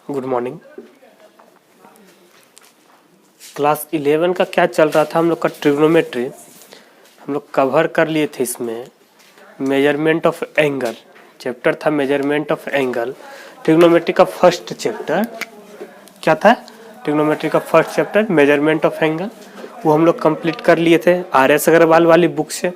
Good morning. Class 11 का क्या चल रहा था हम लोग का ट्रिग्नोमेट्री हम लोग कवर कर लिए थे। इसमें मेजरमेंट ऑफ एंगल चैप्टर था, मेजरमेंट ऑफ एंगल। ट्रिग्नोमेट्री का फर्स्ट चैप्टर क्या था? ट्रिग्नोमेट्री का first chapter measurement of angle, वो हम लोग कंप्लीट कर लिए थे RS अग्रवाल वाली बुक से।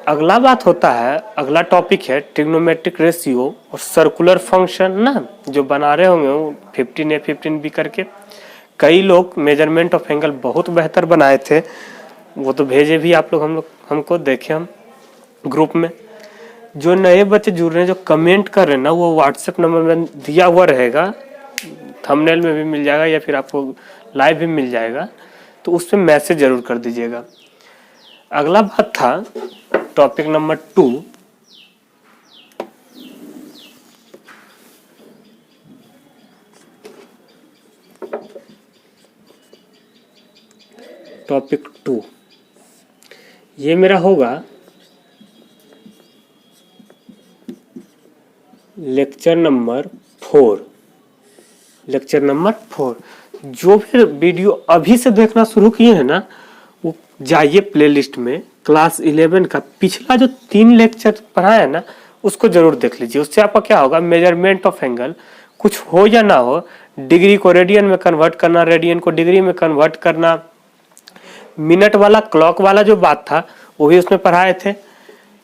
अगला बात होता है, अगला टॉपिक है ट्रिग्नोमेट्रिक रेशियो और सर्कुलर फंक्शन ना, जो बना रहे होंगे 15A 15B करके। कई लोग मेजरमेंट ऑफ एंगल बहुत बेहतर बनाए थे, वो तो भेजे भी आप लोग, हमको देखे हम ग्रुप में। जो नए बच्चे जुड़ रहे हैं, जो कमेंट कर रहे हैं ना, वो व्हाट्सएप नंबर में दिया हुआ रहेगा, थंबनेल में भी मिल जाएगा या फिर आपको लाइव भी मिल जाएगा, तो उस पर मैसेज जरूर कर दीजिएगा। अगला बात था टॉपिक नंबर 2, टॉपिक 2 ये मेरा होगा लेक्चर नंबर 4। लेक्चर नंबर 4 जो भी वीडियो अभी से देखना शुरू किए हैं ना, वो जाइए प्लेलिस्ट में क्लास 11 का पिछला जो 3 लेक्चर पढ़ा है ना, उसको जरूर देख लीजिए। उससे आपका क्या होगा, मेजरमेंट ऑफ एंगल कुछ हो या ना हो, डिग्री को रेडियन में कन्वर्ट करना, रेडियन को डिग्री में कन्वर्ट करना, मिनट वाला क्लॉक वाला जो बात था वो भी उसमें पढ़ाए थे।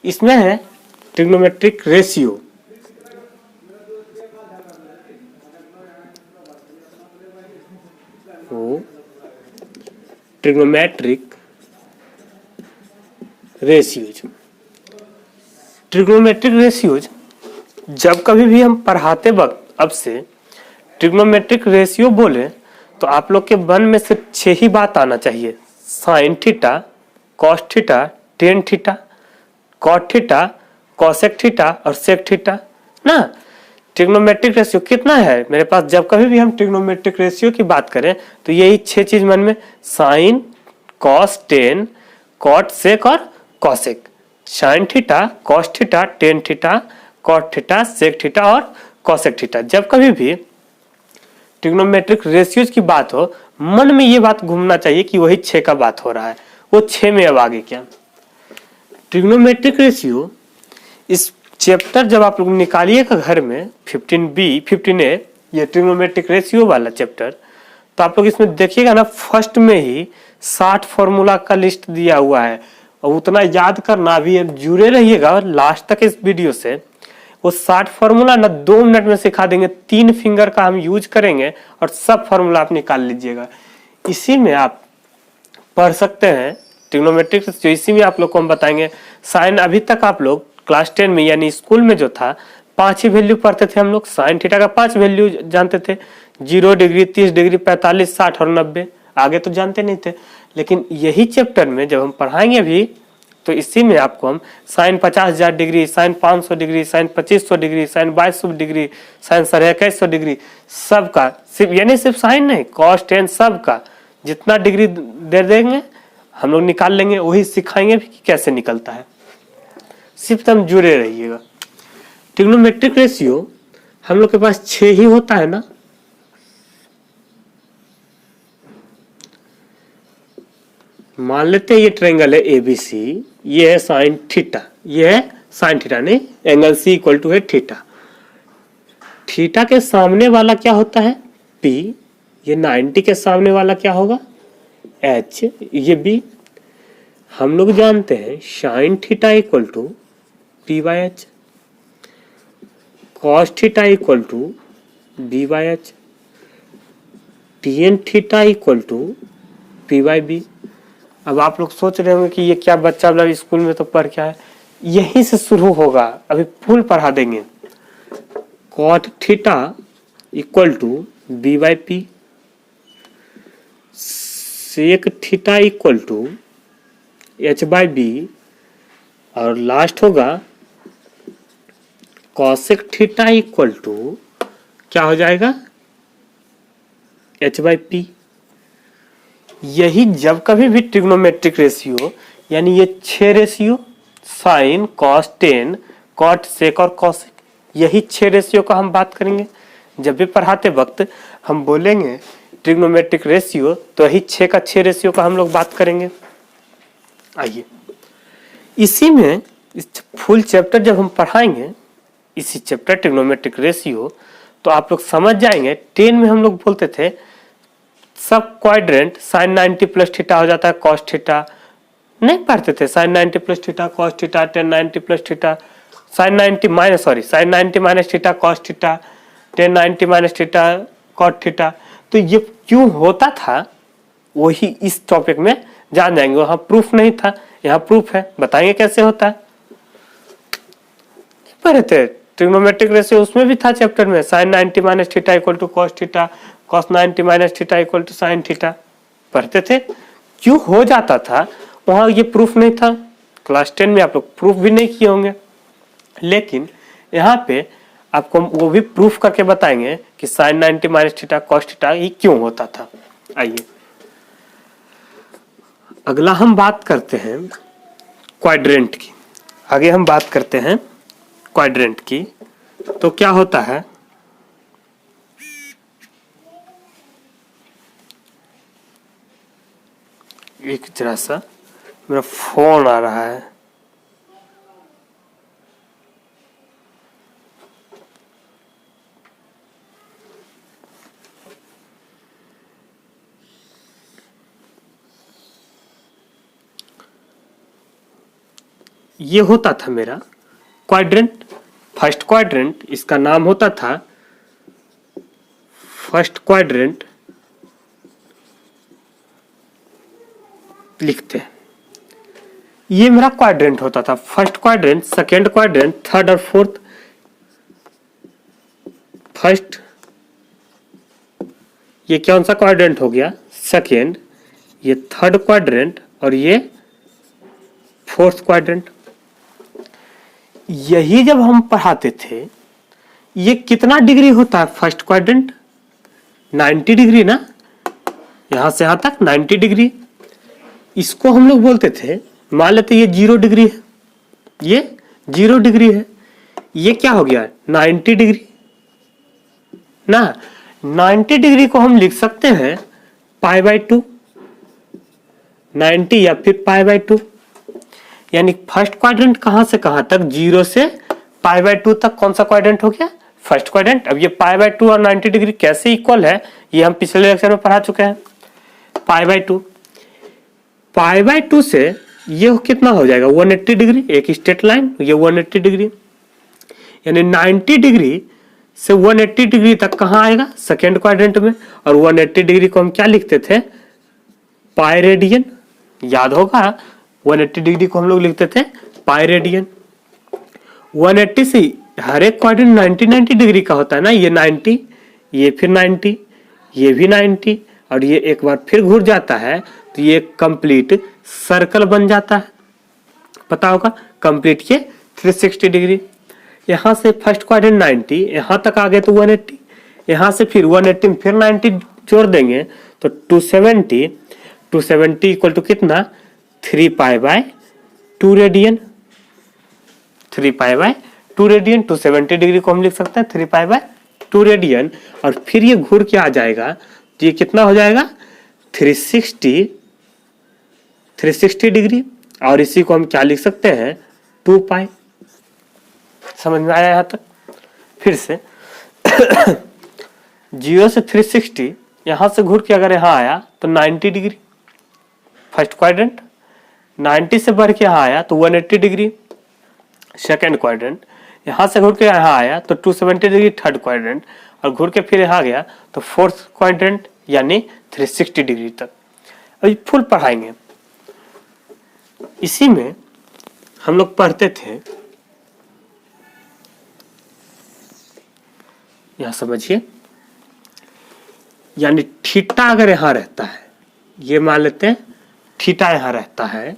इसमें है trigonometric ratio. Trigonometric ratios, trigonometric ratios जब कभी भी हम पढ़ाते वक्त अब से ट्रिग्नोमेट्रिक रेशियो बोले तो आप लोग के मन में सिर्फ 6 ही बात आना चाहिए: sine theta, cos theta, tan theta, cot theta, cosec theta और सेक थीटा ना। ट्रिग्नोमेट्रिक रेशियो कितना है मेरे पास? जब कभी भी हम ट्रिग्नोमेट्रिक रेशियो की बात करें तो यही 6 चीज मन में: sine, cos, tan, cot, sec और cosec. Sine theta, cos theta, tan theta, cot theta, sec theta और कॉसेक थीटा। जब कभी भी ट्रिग्नोमेट्रिक रेशियोज की बात हो, मन में ये बात घूमना चाहिए कि वही 6 का बात हो रहा है। वो 6 में अब आगे क्या? ट्रिग्नोमेट्रिक रेशियो इस चैप्टर जब आप लोग निकालिएगा घर में 15B 15A, ये ट्रिग्नोमेट्रिक रेशियो वाला चैप्टर, तो आप लोग इसमें देखिएगा ना, फर्स्ट में ही 60 फॉर्मूला का लिस्ट दिया हुआ है। और उतना याद करना, अभी जुड़े रहिएगा लास्ट तक इस वीडियो से। वो 60 फॉर्मूला ना 2 मिनट में सिखा देंगे, 3 फिंगर का हम यूज करेंगे और सब फॉर्मूला आप निकाल लीजिएगा। इसी में आप पढ़ सकते हैं ट्रिग्नोमेट्रिक रेशियो, इसी में आप लोग को हम बताएंगे। साइन अभी तक आप लोग क्लास 10 में यानी स्कूल में जो था 5 ही वैल्यू पढ़ते थे हम लोग। साइन थीटा का 5 वैल्यू जानते थे: 0 डिग्री, 30 डिग्री, 45, 60 और 90। आगे तो जानते नहीं थे। लेकिन यही चैप्टर में जब हम पढ़ाएंगे अभी, तो इसी में आपको हम sine 50,000 degree, sine 500 degree, sine 2500 degree, sine 2200 degree, sine 2150 degree, सबका सिर्फ, यानी सिर्फ साइन नहीं, कॉस, टेन, सबका जितना डिग्री दे देंगे हम लोग निकाल लेंगे। वही सिखाएंगे भी कि कैसे निकलता है। सिर्फ हम जुड़े रहिएगा। ट्रिग्नोमेट्रिक रेशियो हम लोग के पास 6 ही होता है ना। मान लेते हैं ये ट्रायंगल है ABC, ये है साइन थीटा, ये है साइन थीटा नहीं, एंगल C इक्वल टू है थीटा। थीटा के सामने वाला क्या होता है? P। ये 90 के सामने वाला क्या होगा? H। ये B। हम लोग जानते हैं sine theta equal to P/H, cos theta equal to B/H, tan theta equal to P/B। अब आप लोग सोच रहे होंगे कि ये क्या बच्चा वाला स्कूल में तो पढ़ क्या है, यहीं से शुरू होगा, अभी फुल पढ़ा देंगे। Cot theta equal to B/P, sec theta equal to H/B और लास्ट होगा कॉसेक थीटा इक्वल टू क्या हो जाएगा? H/P। यही जब कभी भी ट्रिग्नोमेट्रिक रेशियो यानी ये 6 ratio, sine, cos, tan, cot, sec और कॉसेक, यही 6 रेशियो का हम बात करेंगे। जब भी पढ़ाते वक्त हम बोलेंगे ट्रिग्नोमेट्रिक रेशियो तो यही 6 का 6 रेशियो का हम लोग बात करेंगे। आइए इसी में इस फुल चैप्टर जब हम पढ़ाएंगे इसी चैप्टर ट्रिग्नोमेट्रिक रेशियो तो आप लोग समझ जाएंगे। 10 में हम लोग बोलते थे सब क्वाड्रेंट साइन 90 प्लस थीटा हो जाता है कॉस थीटा, नहीं पढ़ते थे sine 90 plus theta cos theta, tan 90 plus theta sine 90 minus theta cos theta, tan 90 minus theta cot theta. तो ये क्यों होता था वही इस टॉपिक में जान जाएंगे। वहां प्रूफ नहीं था, यहाँ प्रूफ है, बताएंगे कैसे होता है। पढ़े थे ट्रिग्नोमेट्रिक रेशियो, उसमें भी था चैप्टर में sine 90 minus theta equal to cos theta, cos 90 minus theta equal to sine theta पढ़ते थे। क्यों हो जाता था वहां ये प्रूफ नहीं था। क्लास 10 में आप लोग प्रूफ भी नहीं किए होंगे, लेकिन यहाँ पे आपको वो भी प्रूफ करके बताएंगे कि sine 90 minus theta cos theta ये क्यों होता था। आइए अगला हम बात करते हैं क्वाड्रेंट की। आगे हम बात करते हैं क्वाड्रेंट की। तो क्या होता है, एक जरा सा मेरा फोन आ रहा है। ये होता था मेरा क्वाड्रेंट, फर्स्ट क्वाड्रेंट, इसका नाम होता था फर्स्ट क्वाड्रेंट लिखते हैं। ये मेरा क्वाड्रेंट होता था, first quadrant, second quadrant, third और फोर्थ। फर्स्ट ये कौन सा क्वाड्रेंट हो गया, सेकेंड, ये थर्ड क्वाड्रेंट और ये फोर्थ क्वाड्रेंट। यही जब हम पढ़ाते थे ये कितना डिग्री होता है फर्स्ट क्वाड्रेंट, 90 डिग्री ना, यहां से यहां तक 90 डिग्री। इसको हम लोग बोलते थे, मान लेते ये 0 डिग्री है, ये 0 डिग्री है, ये क्या हो गया 90 डिग्री ना। 90 डिग्री को हम लिख सकते हैं π/2, 90 या फिर π/2। यानी फर्स्ट क्वाड्रेंट कहां से कहां तक, 0 से π/2 तक कौन सा क्वाड्रेंट हो गया, फर्स्ट क्वाड्रेंट। अब ये π/2 और 90 डिग्री कैसे इक्वल है ये हम पिछले लेक्चर में पढ़ा चुके हैं। π/2 से ये कितना हो जाएगा 180 डिग्री, एक स्ट्रेट लाइन, ये 180 डिग्री। यानी 90 डिग्री से 180 डिग्री तक कहां आएगा, सेकेंड क्वाड्रेंट में। और 180 डिग्री को हम क्या लिखते थे, पाई रेडियन, याद होगा 180 डिग्री को हम लोग लिखते थे पाई रेडियन। 180 से हर एक क्वाड्रेंट 90 डिग्री का होता है ना, ये 90, ये फिर 90, ये भी 90 और ये एक बार फिर घूर जाता है तो ये कंप्लीट सर्कल बन जाता है, पता होगा कंप्लीट ये 360 डिग्री। यहां से फर्स्ट क्वाड्रेंट 90, यहां तक आ गए तो 180, यहां से फिर 180 फिर 90 जोड़ देंगे तो 270 इक्वल टू कितना 3π/2 रेडियन, 3π/2 रेडियन। 270 डिग्री को हम लिख सकते हैं 3π/2 रेडियन। और फिर ये घूर के आ जाएगा तो ये कितना हो जाएगा 360 डिग्री। और इसी को हम क्या लिख सकते हैं 2π। समझ में आया यहां तक। फिर से 0 से 360, यहां से घूर के अगर यहां आया तो 90 डिग्री फर्स्ट क्वाड्रेंट, 90 से बढ़ के यहां आया तो 180 डिग्री सेकेंड क्वाड्रेंट, यहां से घूर के यहां आया तो 270 डिग्री थर्ड क्वाड्रेंट, और घूर के फिर यहां गया तो फोर्थ क्वाड्रेंट यानी 360 डिग्री तक। अभी फुल पढ़ाएंगे। इसी में हम लोग पढ़ते थे, यहां समझिए, यानी थीटा अगर यहां रहता है, ये मान लेते हैं थीटा यहां रहता है,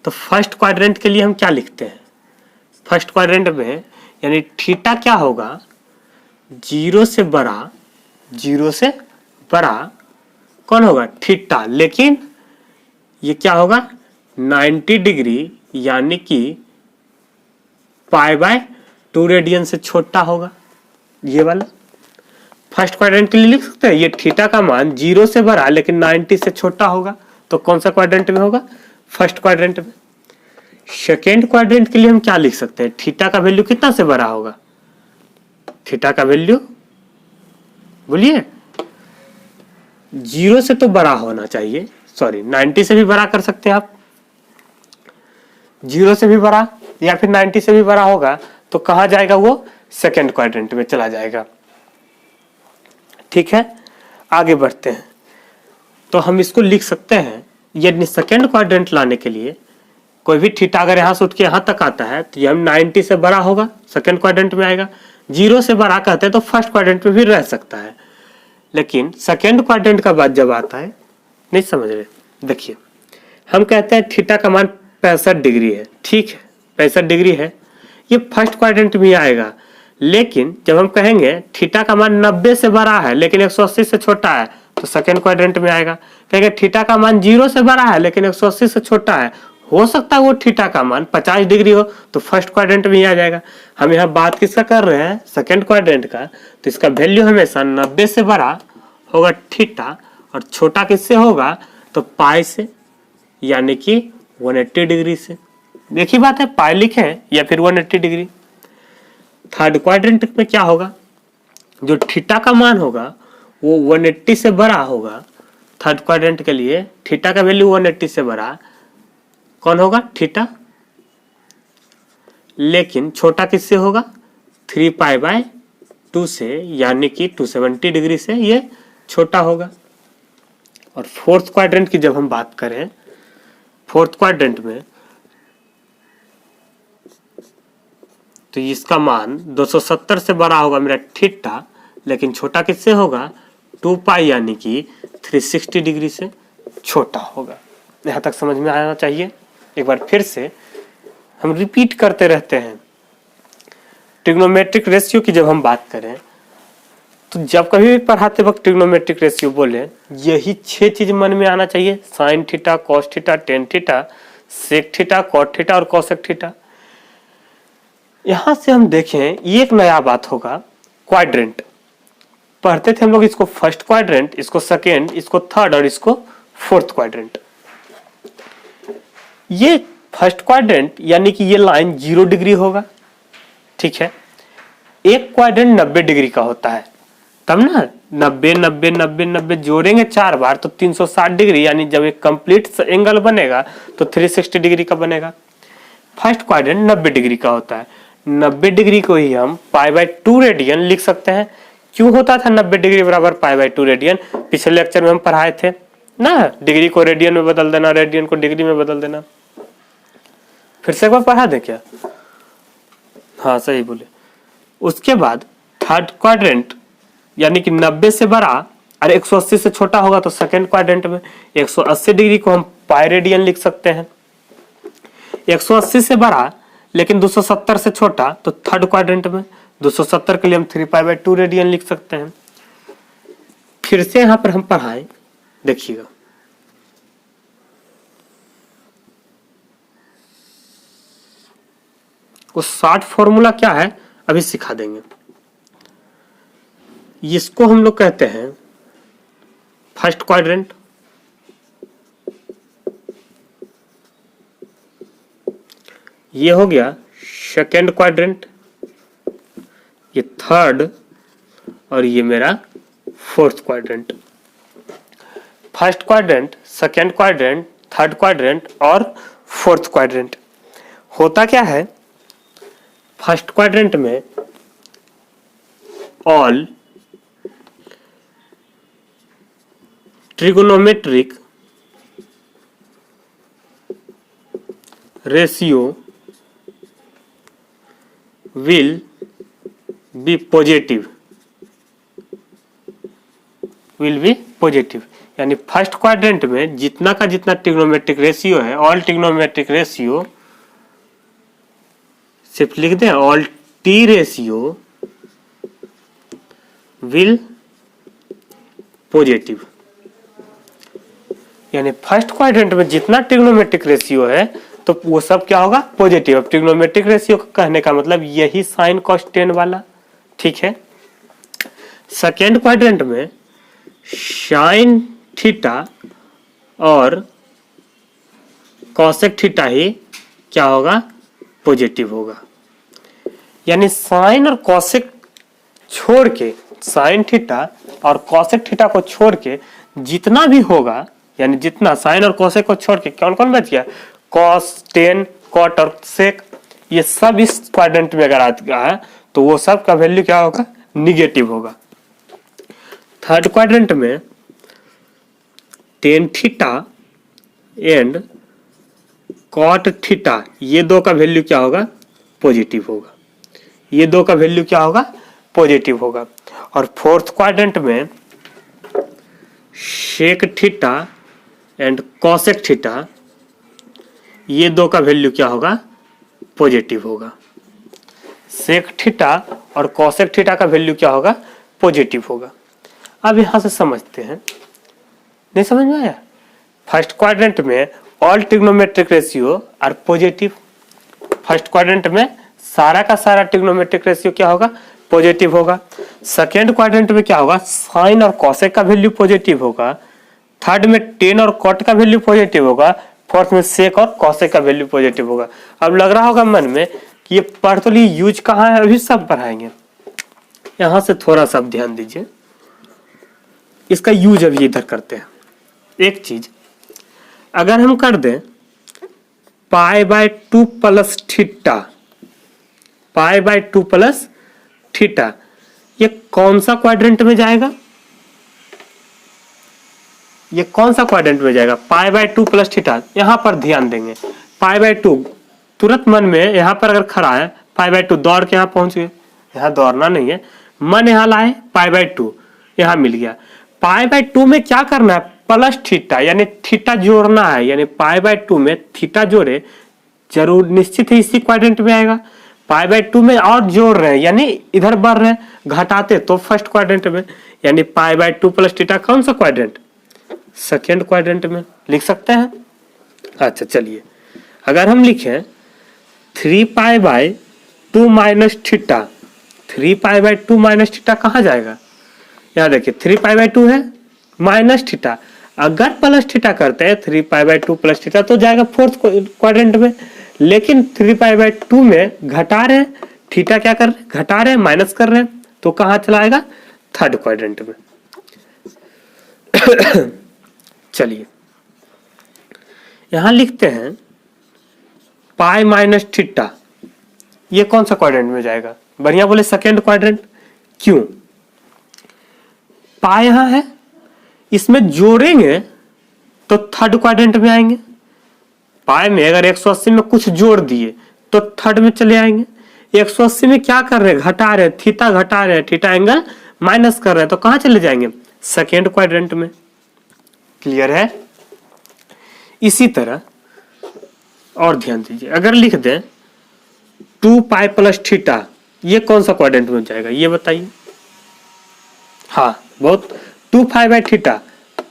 तो फर्स्ट क्वाड्रेंट के लिए हम क्या लिखते हैं, फर्स्ट क्वाड्रेंट में यानी थीटा क्या होगा 0 से बड़ा कौन होगा थीटा, लेकिन ये क्या होगा 90 डिग्री यानी कि π/2 रेडियन से छोटा होगा ये वाला। फर्स्ट क्वाड्रेंट के लिए लिख सकते हैं ये थीटा का मान 0 से बड़ा लेकिन 90 से छोटा होगा, तो कौन सा क्वाड्रेंट में होगा? फर्स्ट क्वाड्रेंट में। सेकेंड क्वाड्रेंट के लिए हम क्या लिख सकते हैं? थीटा का वैल्यू कितना से बड़ा होगा? थीटा का वैल्यू बोलिए 0 से तो बड़ा होना चाहिए, सॉरी 90 से भी बड़ा कर सकते हैं आप, 0 से भी बड़ा या फिर 90 से भी बड़ा होगा तो कहा जाएगा? वो सेकेंड क्वाड्रेंट में चला जाएगा। ठीक है, आगे बढ़ते हैं। तो हम इसको लिख सकते हैं, यदि सेकेंड क्वाड्रेंट लाने के लिए कोई भी थीटा अगर यहां से उठ के यहां तक आता है तो ये हम 90 से बड़ा होगा, सेकेंड क्वाड्रेंट में आएगा। 0 से बड़ा कहते हैं तो फर्स्ट क्वाड्रेंट में भी रह सकता है, लेकिन सेकेंड क्वाड्रेंट का बात जब आता है, नहीं समझ रहे? देखिए, हम कहते हैं थीटा का मान 65 डिग्री है, ठीक है 65 डिग्री है, ये फर्स्ट क्वाड्रेंट में आएगा। लेकिन जब हम कहेंगे थीटा का मान 90 से बड़ा है लेकिन 180 से छोटा है तो सेकेंड क्वाड्रेंट में आएगा। कहेंगे थीटा का मान 0 से बड़ा है लेकिन 180 से छोटा है, हो सकता है वो थीटा का मान 50 डिग्री हो तो फर्स्ट क्वाड्रेंट में ही आ जाएगा। हम यहाँ बात किसका कर रहे हैं? सेकेंड क्वाड्रेंट का, तो इसका वैल्यू हमेशा 90 से बड़ा होगा थीटा और छोटा किससे होगा? तो पाई से, यानी कि 180 डिग्री से। देखिए बात है, पाई लिखें या फिर 180 डिग्री। थर्ड क्वाड्रेंट में क्या होगा? जो थीटा का मान होगा वो 180 से बड़ा होगा। थर्ड क्वाड्रेंट के लिए थीटा का वैल्यू 180 से बड़ा कौन होगा? थीटा। लेकिन छोटा किससे होगा? 3 पाई बाय 2 से, यानी कि 270 डिग्री से ये छोटा होगा। और फोर्थ क्वाड्रेंट की जब हम बात करें, फोर्थ क्वाड्रेंट में तो इसका मान 270 से बड़ा होगा मेरा थीटा, लेकिन छोटा किससे होगा? 2 पाई, यानी कि 360 डिग्री से छोटा होगा। यहाँ तक समझ में आना चाहिए। एक बार फिर से हम रिपीट करते रहते हैं। ट्रिग्नोमेट्रिक रेशियो की जब हम बात करें तो जब कभी भी पढ़ाते वक्त ट्रिग्नोमेट्रिक रेशियो बोले, यही 6 चीज मन में आना चाहिए: sine theta, cos theta, tan theta, sec theta, cot theta और कोसेक थीटा। यहां से हम देखें एक नया बात होगा, क्वाड्रेंट। पढ़ते थे हम लोग इसको फर्स्ट क्वाड्रेंट, इसको सेकेंड, इसको थर्ड और इसको फोर्थ क्वाड्रेंट। ये फर्स्ट क्वाड्रेंट यानी कि ये लाइन 0 डिग्री होगा, ठीक है। एक क्वाड्रेंट 90 डिग्री का होता है, तब ना 90 90 90 90 जोड़ेंगे 4 बार तो 360 डिग्री, यानी जब एक कंप्लीट एंगल बनेगा तो 360 डिग्री का बनेगा। फर्स्ट क्वाड्रेंट 90 डिग्री का होता है। 90 डिग्री को ही हम पाई बाय 2 रेडियन लिख सकते हैं। क्यों होता था 90 डिग्री बराबर पाई बाय 2 रेडियन? पिछले लेक्चर में हम पढ़ाए थे ना, डिग्री को रेडियन में बदल देना, रेडियन को डिग्री में बदल देना। फिर से एक बार पढ़ा दे क्या? हाँ सही बोले। उसके बाद थर्ड क्वाड्रेंट यानी कि 90 से बड़ा और 180 से छोटा होगा तो सेकेंड क्वाड्रेंट में 180 डिग्री को हम पाई रेडियन लिख सकते हैं। 180 से बड़ा लेकिन 270 से छोटा तो थर्ड क्वाड्रेंट में 270 के लिए हम 3 पाई बाय 2 रेडियन लिख सकते हैं। फिर से यहां पर हम पढ़ाएं, देखिएगा। वो शॉर्ट फॉर्मूला क्या है अभी सिखा देंगे। इसको हम लोग कहते हैं फर्स्ट क्वाड्रेंट, ये हो गया सेकेंड क्वाड्रेंट, ये थर्ड और ये मेरा fourth quadrant. First quadrant, second quadrant, third quadrant और फोर्थ क्वाड्रेंट। होता क्या है फर्स्ट क्वाड्रेंट में? All trigonometric ratio will be positive, will be positive. यानी फर्स्ट क्वाड्रेंट में जितना का जितना ट्रिग्नोमेट्रिक रेशियो है, ऑल ट्रिग्नोमेट्रिक रेशियो, सिर्फ लिख दें all T ratio will positive. यानी फर्स्ट क्वाड्रेंट में जितना ट्रिग्नोमेट्रिक रेशियो है तो वो सब क्या होगा? पॉजिटिव। अब ट्रिग्नोमेट्रिक रेशियो कहने का मतलब यही साइन कॉस टेन वाला, ठीक है। सेकेंड क्वाड्रेंट में साइन थीटा और कॉसेक थीटा ही क्या होगा, पॉजिटिव होगा। यानी साइन और कॉसेक छोड़ के, साइन थीटा और कॉसेक थीटा को छोड़ के जितना भी होगा, यानी जितना साइन और कॉसेक को छोड़ के कौन कौन बच गया, कॉस, टेन, कॉट और सेक, ये सब इस क्वाड्रेंट में अगर आता है तो वो सब का वैल्यू क्या होगा, निगेटिव होगा। थर्ड क्वाड्रेंट में tan theta and cot theta, ये दो का वैल्यू क्या होगा, पॉजिटिव होगा। ये दो का वैल्यू क्या होगा, पॉजिटिव होगा। और फोर्थ क्वाड्रेंट में sec theta and cosec theta, ये दो का वैल्यू क्या होगा, पॉजिटिव होगा। सेक थीटा और कॉसेक थीटा का वैल्यू क्या होगा, पॉजिटिव होगा। अब यहां से समझते हैं, नहीं समझ में आया? फर्स्ट क्वाड्रेंट में all trigonometric ratio are positive. First quadrant में सारा का सारा ट्रिग्नोमेट्रिक रेशियो क्या होगा, पॉजिटिव होगा। सेकेंड क्वाड्रेंट में क्या होगा, साइन और कॉसेक का वैल्यू पॉजिटिव होगा। थर्ड में टेन और कॉट का वैल्यू पॉजिटिव होगा। फोर्थ में सेक और कॉसेक का वैल्यू पॉजिटिव होगा। अब लग रहा होगा मन में कि ये पढ़ तो ली, यूज कहाँ है, अभी सब पढ़ाएंगे। यहां से थोड़ा सा ध्यान दीजिए, इसका यूज अभी इधर करते हैं। एक चीज अगर हम कर दें pi by 2 plus theta, pi by 2 plus theta, ये कौन सा क्वाड्रेंट में जाएगा, ये कौन सा क्वाड्रेंट में जाएगा, पाई बाय 2 प्लस थीटा। यहां पर ध्यान देंगे, पाई बाय 2 तुरंत मन में यहां पर अगर खड़ा है, पाई बाय 2 दौड़ के यहां पहुंच गए, यहां दौड़ना नहीं है, मन यहां लाए, पाई बाय 2 यहां मिल गया। पाई बाय 2 में क्या करना है, प्लस थीटा, यानी थीटा जोड़ना है। यानी पाई बाय 2 में थीटा जोड़े, जरूर निश्चित ही इसी क्वाड्रेंट में आएगा। पाई बाय 2 में और जोड़ रहे हैं, यानी इधर बढ़ रहे हैं, घटाते तो फर्स्ट क्वाड्रेंट में। यानी पाई बाय 2 प्लस थीटा कौन सा क्वाड्रेंट, सेकेंड क्वाड्रेंट में लिख सकते हैं। अच्छा चलिए, अगर हम लिखें 3 pi by 2 minus theta, 3 pi by 2 minus theta कहाँ जाएगा, यहाँ देखिए 3 पाई बाय 2 है माइनस थीटा, अगर प्लस थीटा करते हैं 3 पाई बाय 2 प्लस थीटा तो जाएगा फोर्थ क्वाड्रेंट में। लेकिन 3 पाई बाय 2 में घटा रहे हैं, थीटा क्या कर रहे हैं, घटा रहे हैं, माइनस कर रहे हैं, तो कहाँ चला आएगा, थर्ड क्वाड्रेंट में। चलिए यहां लिखते हैं पाई माइनस थीटा, ये कौन सा क्वाड्रेंट में जाएगा, बढ़िया बोले सेकेंड क्वाड्रेंट। क्यों, पाई यहां है, इसमें जोड़ेंगे तो थर्ड क्वाड्रेंट में आएंगे। पाई में अगर 180 में कुछ जोड़ दिए तो थर्ड में चले आएंगे। 180 में क्या कर रहे हैं, घटा रहे हैं, थीटा घटा रहे हैं, थीटा एंगल माइनस कर रहे हैं, तो कहां चले जाएंगे, सेकेंड क्वाड्रेंट में। क्लियर है? इसी तरह और ध्यान दीजिए, अगर लिख दें 2 पाई प्लस थीटा, ये कौन सा क्वाड्रेंट में जाएगा, ये बताइए। हाँ बहुत, 2 पाई बाय थीटा,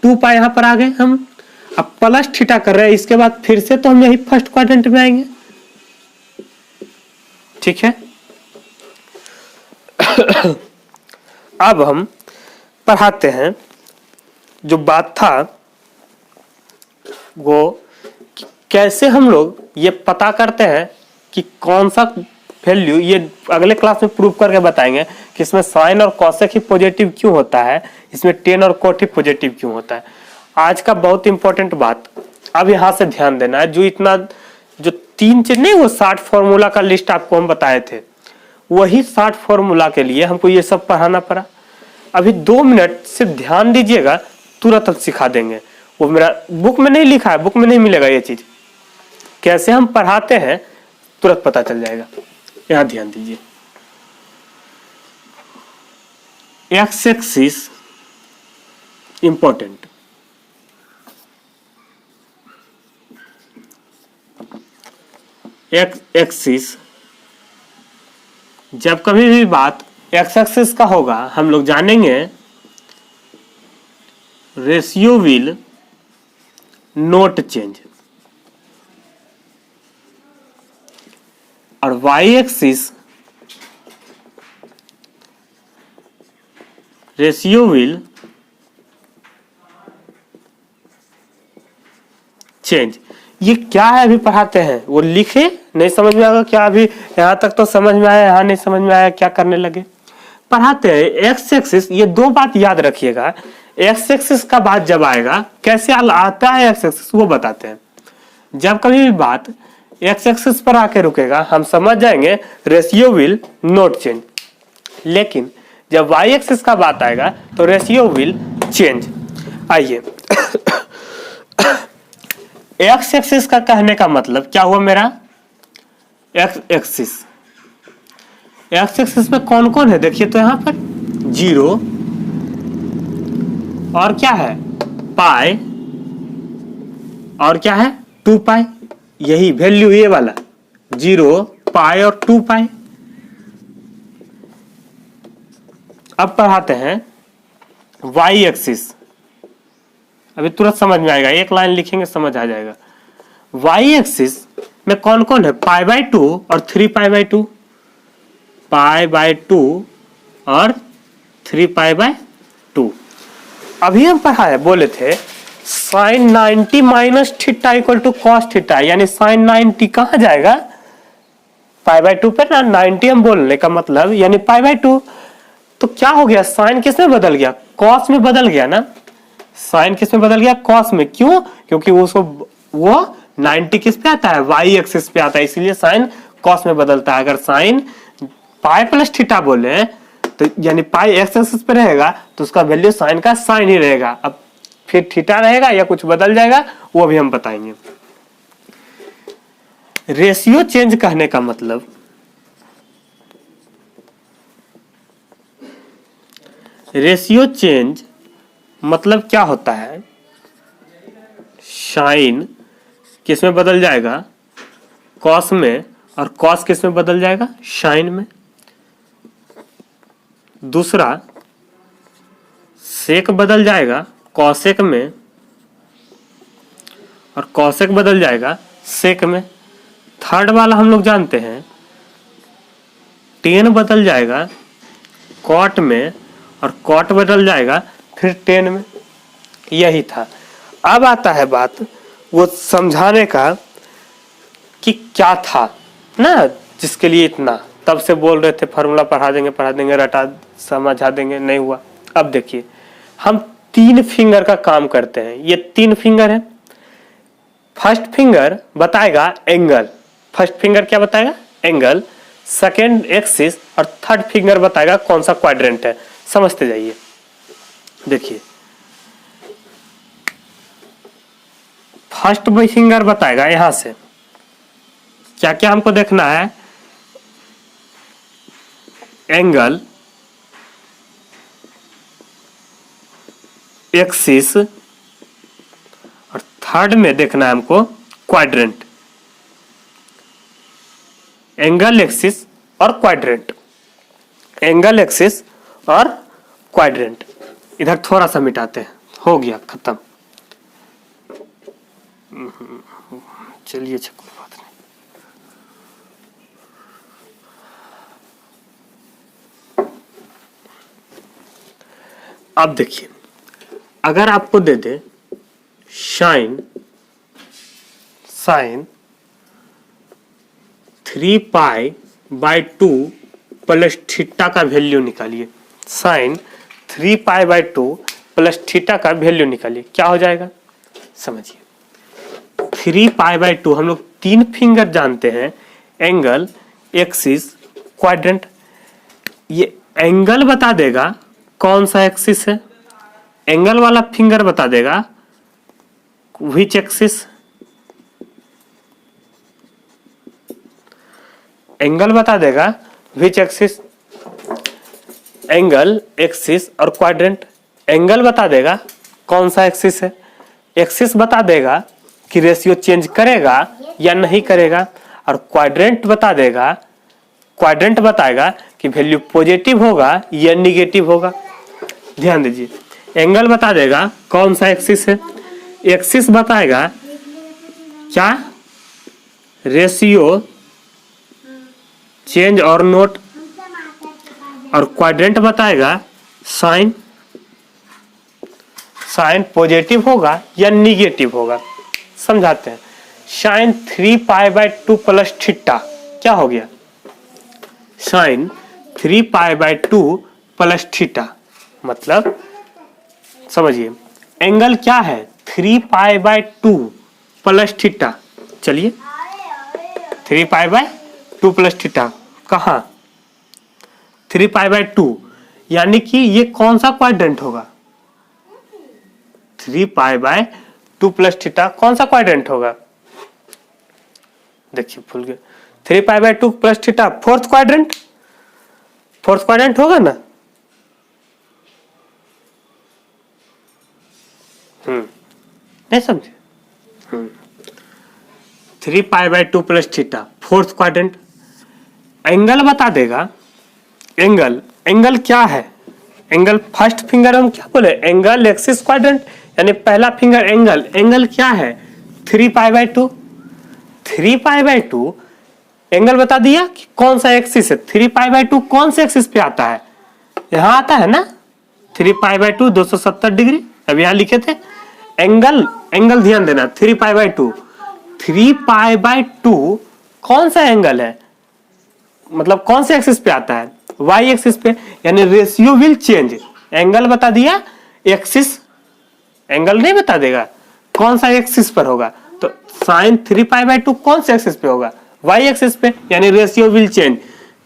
2 पाई यहां पर आ गए हम, अब प्लस थीटा कर रहे हैं, इसके बाद फिर से तो हम यही फर्स्ट क्वाड्रेंट में आएंगे। ठीक है? अब हम पढ़ाते हैं, जो बात था वो कैसे हम लोग ये पता करते हैं कि कौन सा वैल्यू, ये अगले क्लास में प्रूव करके बताएंगे कि इसमें साइन और कॉसेक ही पॉजिटिव क्यों होता है, इसमें टेन और कोट ही पॉजिटिव क्यों होता है। आज का बहुत इंपॉर्टेंट बात, अब यहां से ध्यान देना है, जो इतना जो 3 चीज नहीं, वो 60 फॉर्मूला का लिस्ट आपको हम बताए थे, वही 60 फॉर्मूला के लिए हमको ये सब पढ़ाना पड़ा। अभी 2 मिनट से ध्यान दीजिएगा, तुरंत सिखा देंगे। वो मेरा बुक में नहीं लिखा है, बुक में नहीं मिलेगा ये चीज, कैसे हम पढ़ाते हैं तुरंत पता चल जाएगा। यहां ध्यान दीजिए, x axis important, x axis, जब कभी भी बात एक्स एक्सिस का होगा हम लोग जानेंगे रेशियो विल नोट चेंज, और y axis ratio will change. ये क्या है अभी पढ़ाते हैं, वो लिखे नहीं समझ में आएगा क्या? अभी यहाँ तक तो समझ में आया, यहाँ नहीं समझ में आया, क्या करने लगे? पढ़ाते हैं एक्स एक्सिस। ये दो बात याद रखिएगा, एक्स एक्सिस का बात जब आएगा, कैसे आता है एक्स एक्सिस वो बताते हैं। जब कभी भी बात एक्स एक्सिस पर आके रुकेगा हम समझ जाएंगे रेशियो विल नॉट चेंज। लेकिन जब वाई एक्सिस का बात आएगा तो रेशियो विल चेंज। आइए एक्स एक्सिस का कहने का मतलब क्या हुआ मेरा? एक्स एक्सिस, एक्स एक्सिस में कौन कौन है देखिए तो यहां पर 0 और क्या है पाई और क्या है 2 पाई। यही वैल्यू ये वाला 0 पाई और 2 पाई। अब पढ़ाते हैं वाई एक्सिस। अभी तुरंत समझ में आएगा, एक लाइन लिखेंगे समझ आ जाएगा। वाई एक्सिस में कौन कौन है? पाई बाई 2 और 3 पाई बाई 2, पाई बाई 2 और 3 पाई बाई 2। अभी हम पढ़ाए बोले थे sine 90 minus theta equal to cos theta, यानी साइन 90 कहां जाएगा? पाई बाई 2 पे ना। 90 हम बोलने का मतलब यानी पाई बाई 2। तो क्या हो गया? साइन किस में बदल गया? कॉस में बदल गया ना। साइन किस में बदल गया? कॉस में। क्यों? क्योंकि वो 90 किस पे आता है? वाई एक्सिस पे आता है, इसीलिए साइन कॉस में बदलता है। अगर साइन पाई प्लस थीटा बोले तो यानी पाई एक्स एक्सिस पे रहेगा तो उसका वैल्यू साइन का साइन ही रहेगा। अब फिर थीटा रहेगा या कुछ बदल जाएगा वो भी हम बताएंगे। रेशियो चेंज कहने का मतलब रेशियो चेंज मतलब क्या होता है? साइन किस में बदल जाएगा? कॉस में। और कॉस किस में बदल जाएगा? साइन में। दूसरा सेक बदल जाएगा कॉसेक में और कॉसेक बदल जाएगा सेक में। थर्ड वाला हम लोग जानते हैं टेन बदल जाएगा कॉट में और कॉट बदल जाएगा फिर टेन में। यही था। अब आता है बात वो समझाने का कि क्या था ना, जिसके लिए इतना तब से बोल रहे थे फॉर्मूला पढ़ा देंगे रटा समझा देंगे, नहीं हुआ। अब देखिए हम 3 फिंगर का काम करते हैं। ये 3 फिंगर है। फर्स्ट फिंगर बताएगा एंगल। फर्स्ट फिंगर क्या बताएगा? एंगल। सेकेंड एक्सिस और थर्ड फिंगर बताएगा कौन सा क्वाड्रेंट है। समझते जाइए। देखिए फर्स्ट फिंगर बताएगा यहां से क्या क्या हमको देखना है? एंगल, एक्सिस और थर्ड में देखना है हमको क्वाड्रेंट। एंगल, एक्सिस और क्वाड्रेंट। एंगल, एक्सिस और क्वाड्रेंट। इधर थोड़ा सा मिटाते हैं, हो गया खत्म। चलिए कोई बात नहीं। अब देखिए अगर आपको दे दे sine 3 pi by 2 plus theta का वैल्यू निकालिए। Sine 3 pi by 2 plus theta का वैल्यू निकालिए, क्या हो जाएगा? समझिए 3 पाई बाई 2 हम लोग 3 फिंगर जानते हैं, एंगल, एक्सिस, क्वाड्रेंट। ये एंगल बता देगा कौन सा एक्सिस है, एंगल वाला फिंगर बता देगा विच एक्सिस। एंगल बता देगा विच एक्सिस। एंगल, एक्सिस और क्वाड्रेंट। एंगल बता देगा कौन सा एक्सिस है, एक्सिस बता देगा कि रेशियो चेंज करेगा या नहीं करेगा, और क्वाड्रेंट बताएगा कि वैल्यू पॉजिटिव होगा या निगेटिव होगा। ध्यान दीजिए एंगल बता देगा कौन सा एक्सिस है, एक्सिस बताएगा क्या रेशियो चेंज और नोट, और क्वाड्रेंट बताएगा साइन। साइन पॉजिटिव होगा या निगेटिव होगा, समझाते हैं। साइन 3π/2 प्लस थीटा क्या हो गया, साइन 3π/2 प्लस थीटा, मतलब समझिए एंगल क्या है 3π/2 प्लस थीटा। चलिए 3π/2 प्लस थीटा कहाँ, 3π/2 यानी कि ये कौन सा क्वाड्रेंट होगा, 3π/2 प्लस थीटा कौन सा क्वाड्रेंट होगा, देखिए भूल गए, 3π/2 plus theta fourth quadrant, fourth quadrant होगा ना। नहीं समझे, 3π/2 plus theta fourth quadrant. Angle बता देगा, एंगल एंगल क्या है, एंगल फर्स्ट फिंगर हम क्या बोले, एंगल एक्सिस क्वाड्रेंट, यानी पहला फिंगर एंगल, एंगल क्या है 3π/2, 3π/2 एंगल बता दिया कि कौन सा एक्सिस है, 3π/2 कौन से एक्सिस पे आता है, यहां आता है ना 3π/2 270 डिग्री, अब यहां लिखे थे। एंगल एंगल ध्यान देना 3π/2, 3π/2 कौन सा एंगल है, मतलब कौन से एक्सिस पे आता है, वाई एक्सिस पे, यानी रेशियो विल चेंज। एंगल बता दिया, एक्सिस एंगल नहीं बता देगा कौन सा एक्सिस पर होगा, तो साइन 3π/2 कौन से एक्सिस पे होगा, वाई एक्सिस पे, यानी रेशियो विल चेंज।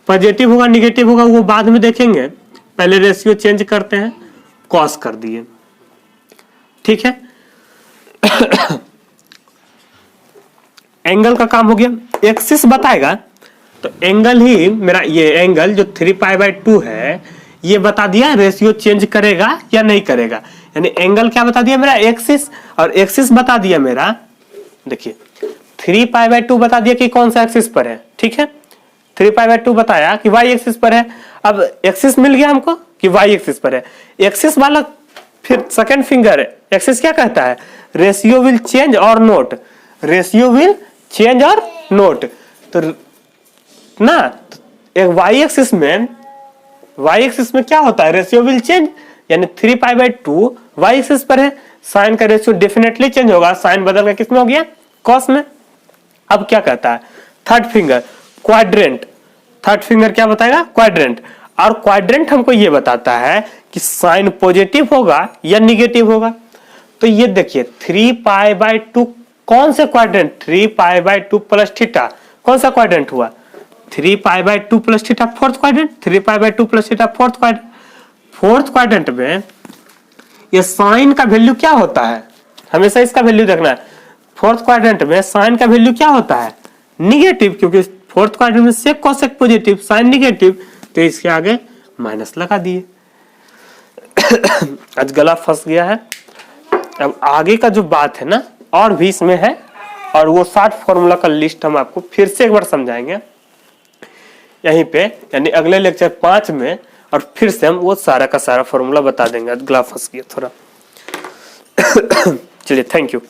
पॉजिटिव होगा निगेटिव होगा वो बाद में देखेंगे, पहले रेशियो चेंज करते हैं, कॉस कर दिए, ठीक है। एंगल का काम हो गया, एक्सिस बताएगा तो एंगल ही मेरा, ये एंगल जो 3π/2 है ये बता दिया रेशियो चेंज करेगा या नहीं करेगा, यानी एंगल क्या बता दिया मेरा एक्सिस, और एक्सिस बता दिया मेरा, देखिए 3π/2 बता दिया कि कौन सा एक्सिस पर है, ठीक है, 3π/2 बताया कि वाई एक्सिस पर है। अब एक्सिस मिल गया हमको कि वाई एक्सिस पर है, एक्सिस वाला फिर सेकंड फिंगर एक्सिस क्या कहता है, रेशियो विल चेंज और नोट, रेशियो विल चेंज और नोट, तो ना एक वाई एक्सिस में क्या होता है, रेशियो विल चेंज, यानी 3π/2 वाई एक्सिस पर है, साइन का रेशियो डेफिनेटली चेंज होगा, साइन बदल का किसमें हो गया, कॉस में। अब क्या कहता है third finger quadrant, third finger क्या बताएगा क्वाड्रेंट, और क्वाड्रेंट हमको ये बताता है कि साइन पॉजिटिव होगा या निगेटिव होगा। तो ये देखिए 3π/2 कौन से क्वाड्रेंट, 3π/2 प्लस थीटा कौन सा क्वाड्रेंट हुआ, 3π/2 plus theta fourth quadrant, 3π/2 plus theta fourth quadrant. Fourth quadrant में ये साइन का वैल्यू क्या होता है, हमेशा इसका वैल्यू देखना है, फोर्थ क्वाड्रेंट में साइन का वैल्यू क्या होता है निगेटिव, क्योंकि फोर्थ क्वाड्रेंट में sec cosec positive sine negative, तो इसके आगे माइनस लगा दिए। आज गला फंस गया है। अब आगे का जो बात है ना और भी इसमें है, और वो 60 फॉर्मूला का लिस्ट हम आपको फिर से एक बार समझाएंगे यहीं पे, यानी अगले लेक्चर 5 में, और फिर से हम वो सारा का सारा फॉर्मूला बता देंगे। गला फंस गया थोड़ा। चलिए, थैंक यू।